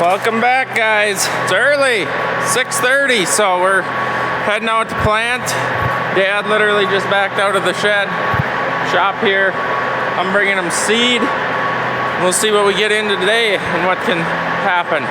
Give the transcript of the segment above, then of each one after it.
Welcome back, guys. It's early, 6:30, so we're heading out to plant. Dad literally just backed out of the shed shop here. I'm bringing him seed. We'll see what we get into today and what can happen.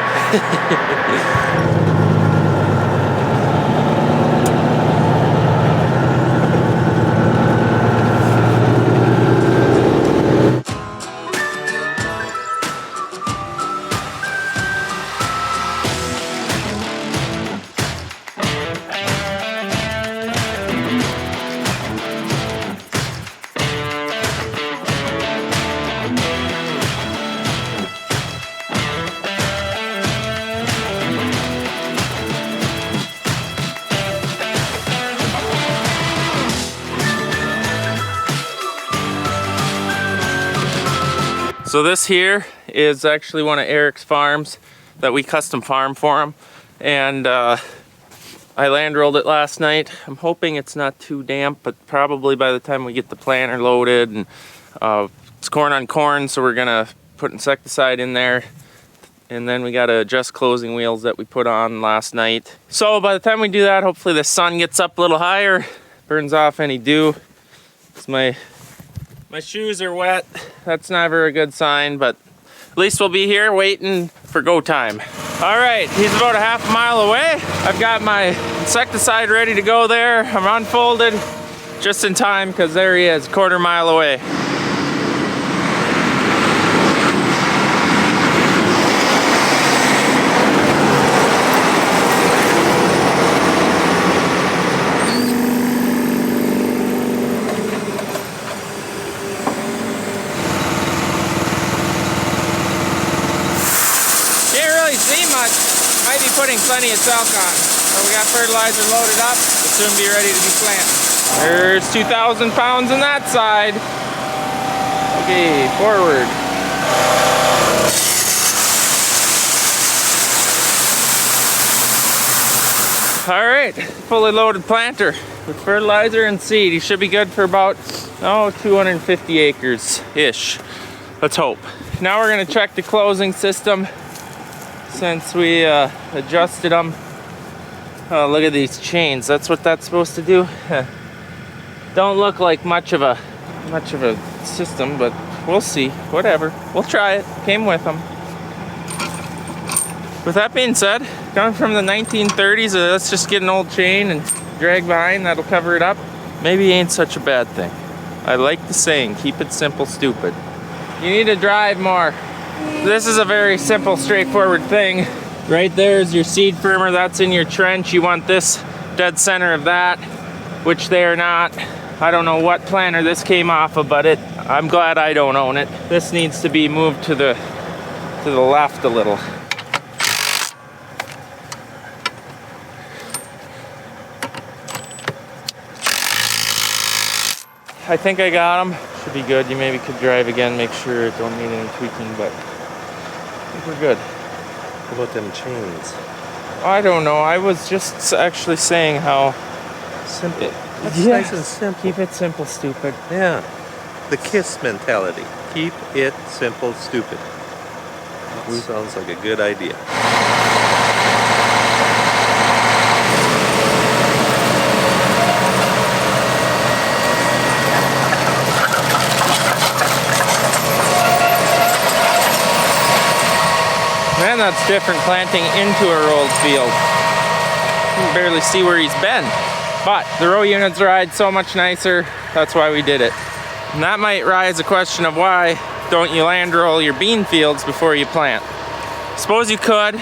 So this here is actually one of Eric's farms that we custom farm for him, and I land rolled it last night. I'm hoping it's not too damp, but probably by the time we get the planter loaded, and it's corn on corn, so we're gonna put insecticide in there, and then we gotta adjust closing wheels that we put on last night. So by the time we do that, hopefully the sun gets up a little higher, burns off any dew. It's my shoes are wet. That's never a good sign, but at least we'll be here waiting for go time. All right, he's about a half a mile away. I've got my insecticide ready to go there. I'm unfolded just in time because there he is, quarter mile away. Might be putting plenty of talc on. So we got fertilizer loaded up. We'll soon be ready to be planted. There's 2,000 pounds on that side. Okay, forward. All right, fully loaded planter with fertilizer and seed. He should be good for about, 250 acres-ish. Let's hope. Now we're gonna check the closing system. Since we adjusted them. Oh, look at these chains. That's what that's supposed to do. Don't look like much of a system, but we'll see. Whatever. We'll try it. Came with them. With that being said, coming from the 1930s, let's just get an old chain and drag behind. That'll cover it up. Maybe ain't such a bad thing. I like the saying, keep it simple, stupid. You need to drive more. This is a very simple, straightforward thing. Right there is your seed firmer. That's in your trench. You want this dead center of that, which they are not. I don't know what planter this came off of, but I'm glad I don't own it. This needs to be moved to the left a little. I think I got them. Should be good. You maybe could drive again, make sure it don't need any tweaking, but I think we're good. What about them chains? I don't know. I was just actually saying how simple. That's nice and simple. Keep it simple, stupid. Yeah. The KISS mentality. Keep it simple, stupid. That sounds like a good idea. Man, that's different planting into a rolled field. You can barely see where he's been. But the row units ride so much nicer, that's why we did it. And that might rise a question of why don't you land roll your bean fields before you plant? Suppose you could,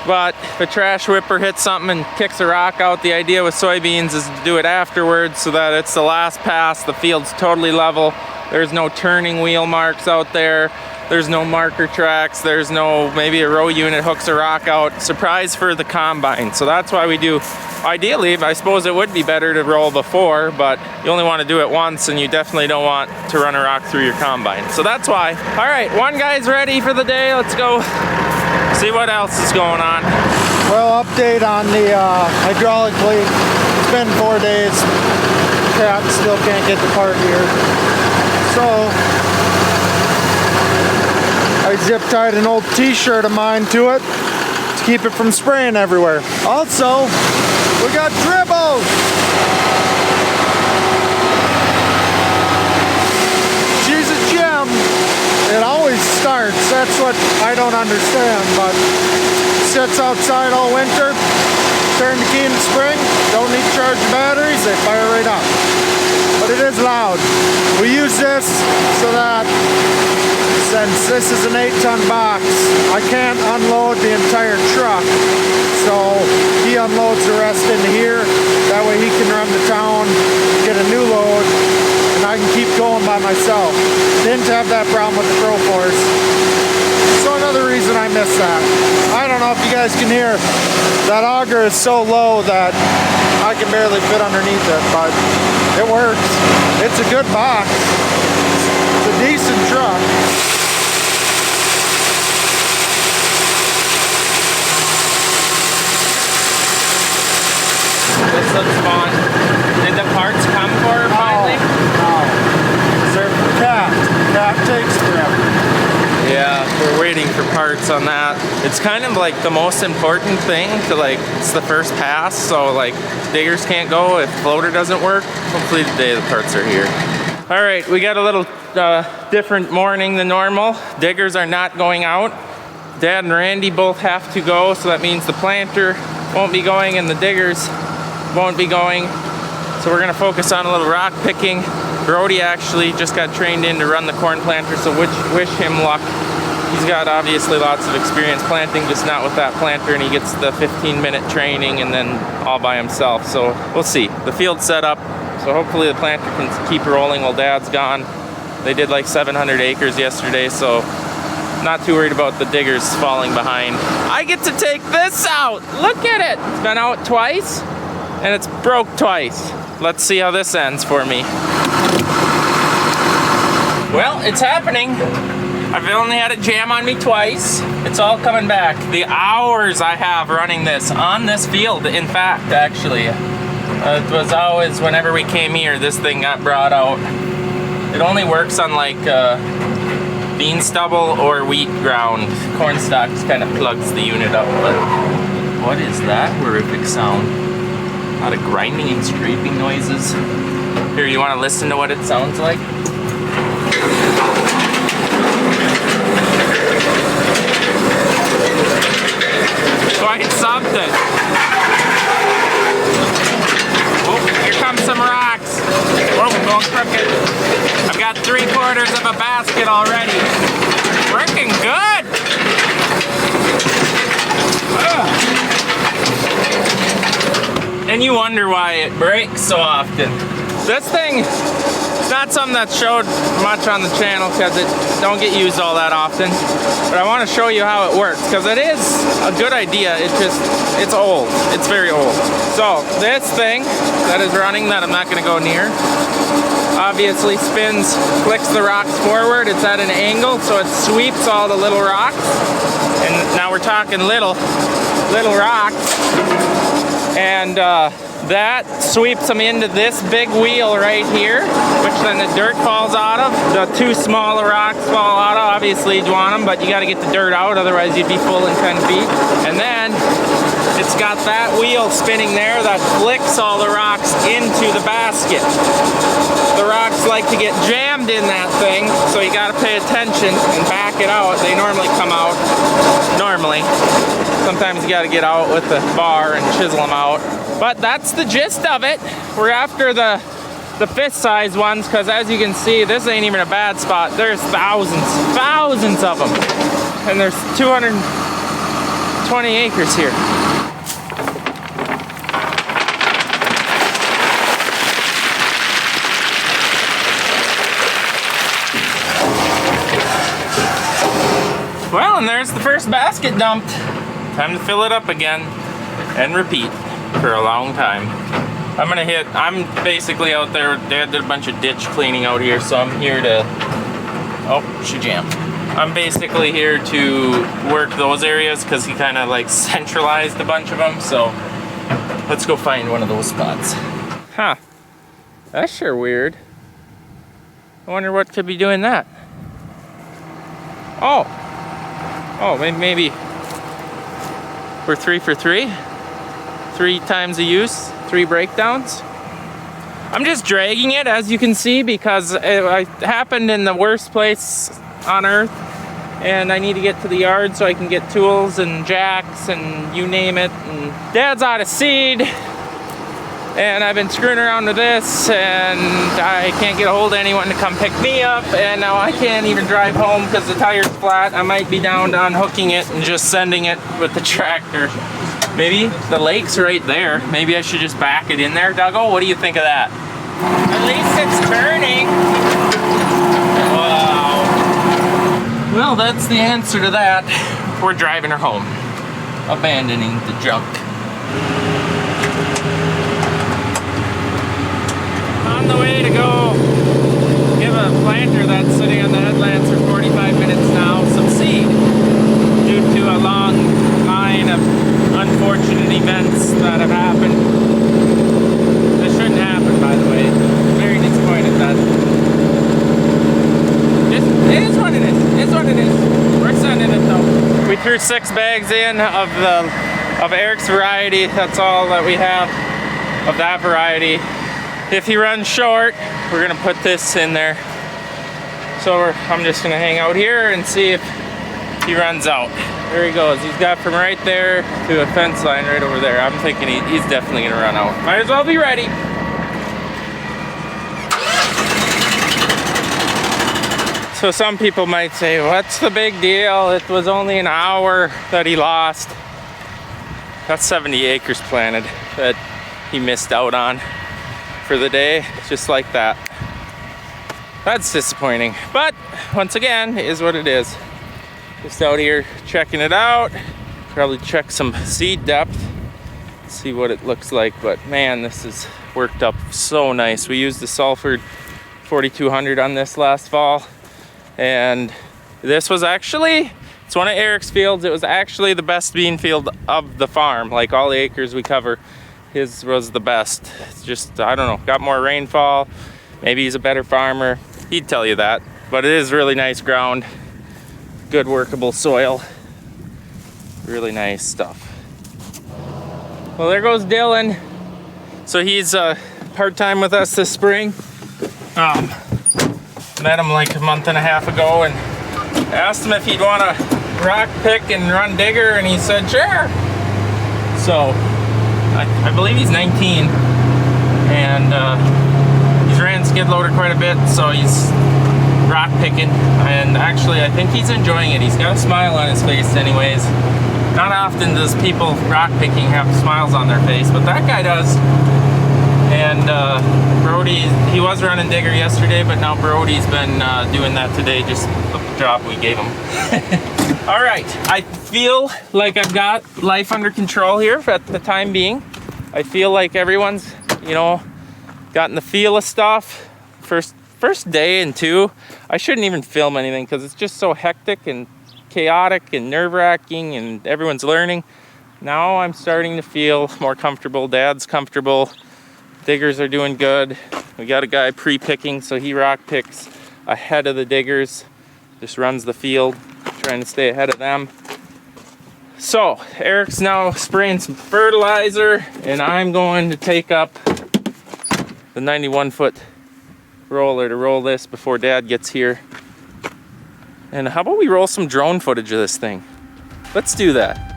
but if a trash whipper hits something and kicks a rock out, the idea with soybeans is to do it afterwards so that it's the last pass, the field's totally level, there's no turning wheel marks out there. There's no marker tracks, there's no, maybe a row unit hooks a rock out. Surprise for the combine. So that's why we do, ideally, I suppose it would be better to roll before, but you only want to do it once and you definitely don't want to run a rock through your combine. So that's why. All right, one guy's ready for the day. Let's go see what else is going on. Well, update on the hydraulic bleed. It's been 4 days. Cat still can't get the part here. So I I zip tied an old t-shirt of mine to it to keep it from spraying everywhere. Also, we got dribbles. She's a gem. It always starts. That's what I don't understand, but sits outside all winter. Turn the key in the spring. Don't need to charge the batteries. They fire right up. But it is loud. We use this so that since this is an 8-ton box, I can't unload the entire truck. So he unloads the rest into here. That way he can run to town, get a new load, and I can keep going by myself. Didn't have that problem with the Pro Force. So another reason I miss that. I don't know if you guys can hear. That auger is so low that I can barely fit underneath it, but it works. It's a good box. It's a decent truck. This looks fun. Did the parts come for her finally? No. They're capped. Cap takes forever. Yeah, we're waiting for parts on that. It's kind of like the most important thing to like, it's the first pass, so like diggers can't go if floater doesn't work. Hopefully today the parts are here. All right, we got a little different morning than normal. Diggers are not going out. Dad and Randy both have to go, so that means the planter won't be going and the diggers won't be going. So we're gonna focus on a little rock picking. Brody actually just got trained in to run the corn planter, so wish him luck. He's got obviously lots of experience planting, just not with that planter, and he gets the 15-minute training and then all by himself. So we'll see. The field's set up, so hopefully the planter can keep rolling while Dad's gone. They did like 700 acres yesterday, so not too worried about the diggers falling behind. I get to take this out. Look at it. It's been out twice, and it's broke twice. Let's see how this ends for me. Well, it's happening. I've only had it jam on me twice. It's all coming back. The hours I have running this on this field, in fact, actually. It was always, whenever we came here, this thing got brought out. It only works on like bean stubble or wheat ground. Corn stalks kind of plugs the unit up, but what is that horrific sound? A lot of grinding and scraping noises. Here, you want to listen to what it sounds like? Quite something. Oh, here comes some rocks. Whoa, I'm going crooked. I've got 3/4 of a basket already. Working good. And you wonder why it breaks so often. This thing, it's not something that's showed much on the channel because it don't get used all that often. But I want to show you how it works because it is a good idea. It's old. It's very old. So this thing that is running that I'm not going to go near obviously spins, flicks the rocks forward. It's at an angle, so it sweeps all the little rocks. And now we're talking little rocks. And that sweeps them into this big wheel right here, which then the dirt falls out of. The two smaller rocks fall out of. Obviously you want them, but you got to get the dirt out, otherwise you'd be full in 10 feet. And then it's got that wheel spinning there that flicks all the rocks into the basket. The rocks like to get jammed in that thing, so you got to pay attention and back it out. They normally come out. Normally. Sometimes you got to get out with the bar and chisel them out. But that's the gist of it. We're after the fist size ones because as you can see, this ain't even a bad spot. There's thousands of them. And there's 220 acres here. Well, and there's the first basket dumped. Time to fill it up again and repeat for a long time. I'm basically out there. Dad did a bunch of ditch cleaning out here, so I'm here to, oh, she jammed. I'm basically here to work those areas because he kind of like centralized a bunch of them, so let's go find one of those spots. Huh, that's sure weird. I wonder what could be doing that. Oh, Oh, maybe we're 3 for 3. 3 times a use, 3 breakdowns. I'm just dragging it, as you can see, because it happened in the worst place on earth, and I need to get to the yard so I can get tools and jacks and you name it. And Dad's out of seed, and I've been screwing around with this, and I can't get a hold of anyone to come pick me up, and now I can't even drive home because the tire's flat. I might be down to unhooking it and just sending it with the tractor. Maybe the lake's right there. Maybe I should just back it in there. Dougal, what do you think of that? At least it's turning. Wow. Well, that's the answer to that. We're driving her home. Abandoning the junk. On the way to go give a planter that's sitting on the headlands for 45 minutes now some seed due to a long line of unfortunate events that have happened. This shouldn't happen, by the way. Very disappointed that. It is what it is. It's what it is. We're sending it though. We threw 6 bags in of Eric's variety. That's all that we have of that variety. If he runs short, we're gonna put this in there. So I'm just gonna hang out here and see if he runs out. There he goes. He's got from right there to a fence line right over there. I'm thinking he's definitely gonna run out. Might as well be ready. So some people might say, what's the big deal? It was only an hour that he lost. That's 70 acres planted that he missed out on for the day, just like that. That's disappointing, but once again, it is what it is. Just out here checking it out. Probably check some seed depth, see what it looks like. But man, this is worked up so nice. We used the Sulfur 4200 on this last fall, and this was actually, it's one of Eric's fields. It was actually the best bean field of the farm. Like all the acres we cover, his was the best. It's just, I don't know, got more rainfall. Maybe he's a better farmer. He'd tell you that. But it is really nice ground. Good workable soil. Really nice stuff. Well, there goes Dylan. So he's part-time with us this spring. Met him like a month and a half ago and asked him if he'd want to rock pick and run digger, and he said sure. So I believe he's 19, and he's ran skid loader quite a bit, so he's rock picking, and actually I think he's enjoying it. He's got a smile on his face anyways. Not often does people rock picking have smiles on their face, but that guy does. And Brody, he was running digger yesterday, but now Brody's been doing that today, just the job we gave him. All right, I feel like I've got life under control here at the time being. I feel like everyone's, you know, gotten the feel of stuff. First day and 2, I shouldn't even film anything because it's just so hectic and chaotic and nerve-wracking, and everyone's learning. Now I'm starting to feel more comfortable. Dad's comfortable. Diggers are doing good. We got a guy pre-picking, so he rock picks ahead of the diggers. Just runs the field, trying to stay ahead of them. So Eric's now spraying some fertilizer, and I'm going to take up the 91-foot roller to roll this before Dad gets here. And how about we roll some drone footage of this thing? Let's do that.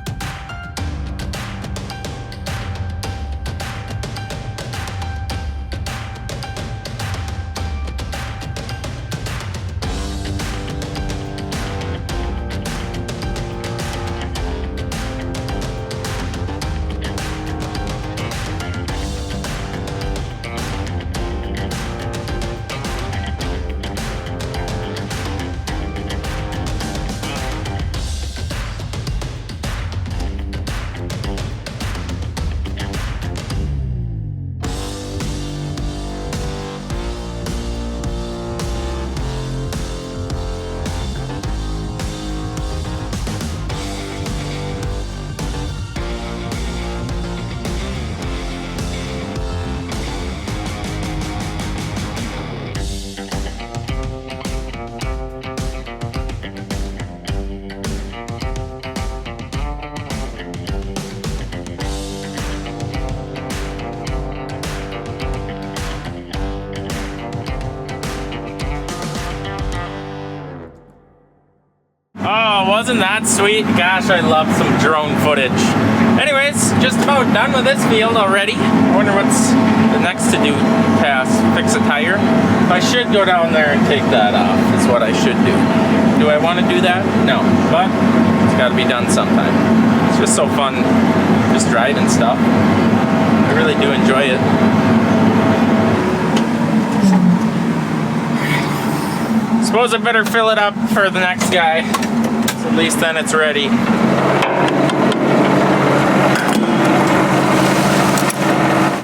Wasn't that sweet? Gosh, I love some drone footage. Anyways, just about done with this field already. I wonder what's the next to do task. Fix a tire. I should go down there and take that off, is what I should do. Do I want to do that? No, but it's got to be done sometime. It's just so fun just driving stuff. I really do enjoy it. Suppose I better fill it up for the next guy, so at least then it's ready.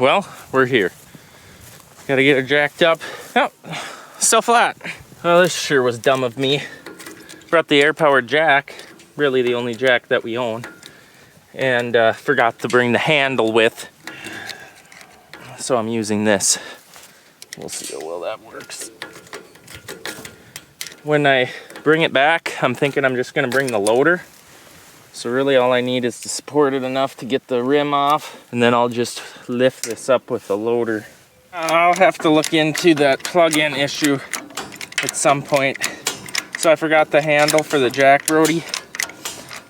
Well, we're here. Gotta get it jacked up. Oh, still flat. Well, this sure was dumb of me. Brought the air-powered jack, really the only jack that we own, and forgot to bring the handle with. So I'm using this. We'll see how well that works. When I bring it back, I'm thinking I'm just gonna bring the loader. So really all I need is to support it enough to get the rim off, and then I'll just lift this up with the loader. I'll have to look into that plug-in issue at some point. So I forgot the handle for the jack Brody.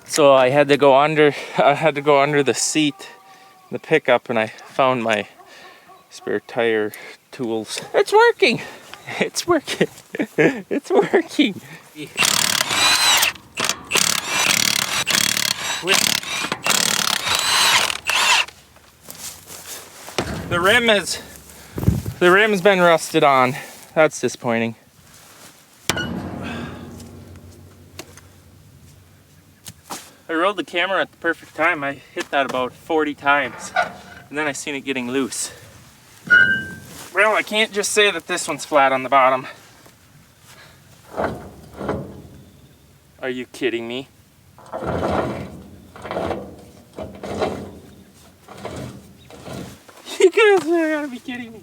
So I had to go under the seat, the pickup, and I found my spare tire tools. It's working! It's working. It's working. The rim's been rusted on. That's disappointing. I rolled the camera at the perfect time. I hit that about 40 times, and then I seen it getting loose. Well, I can't just say that this one's flat on the bottom. Are you kidding me? You guys are gotta be kidding me.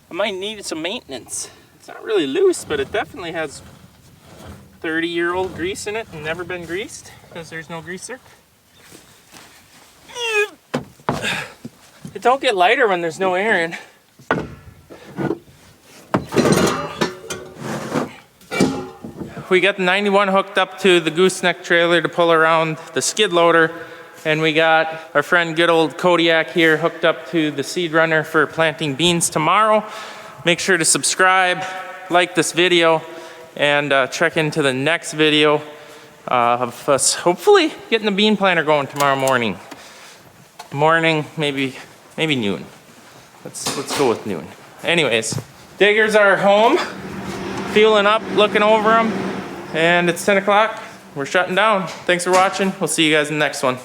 I might need some maintenance. It's not really loose, but it definitely has 30-year-old grease in it and never been greased because there's no greaser. It don't get lighter when there's no air in. We got the 91 hooked up to the gooseneck trailer to pull around the skid loader, and we got our friend good old Kodiak here hooked up to the seed runner for planting beans tomorrow. Make sure to subscribe, like this video, and check into the next video of us hopefully getting the bean planter going tomorrow morning. Maybe noon. Let's go with noon. Anyways, diggers are home, fueling up, looking over them, and it's 10 o'clock. We're shutting down. Thanks for watching. We'll see you guys in the next one.